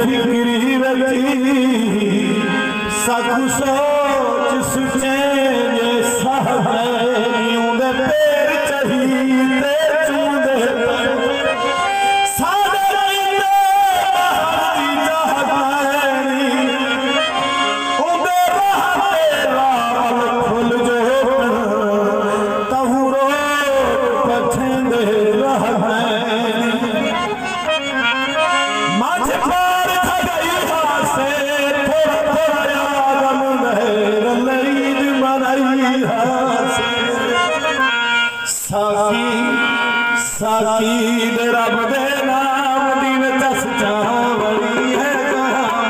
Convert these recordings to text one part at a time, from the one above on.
फिक्री रची सखु सोच सुचे ये सहयूं दे पैर चहीते चूंदे सादे बहारी जहानी उदे रहते लाल फुल जो तहुरो पछंदे रहनी माझे पार थगई हासे थोड़ा थोड़ा यादम नहर लईद मनाई हासे साकी साकी दे रब दे नाम दी में चस्चा बड़ी है जहां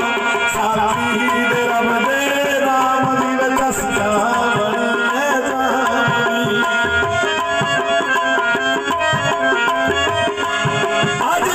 साकी दे रब दे नाम दी में चस्चा बड़ी है जहां आज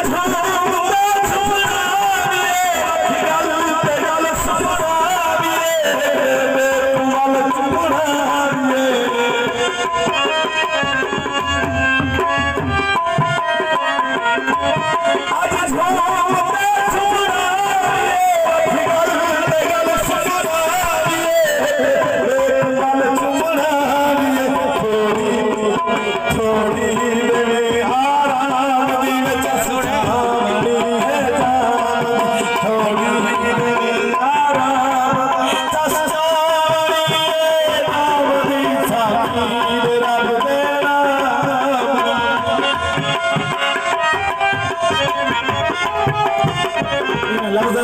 लफ्ज़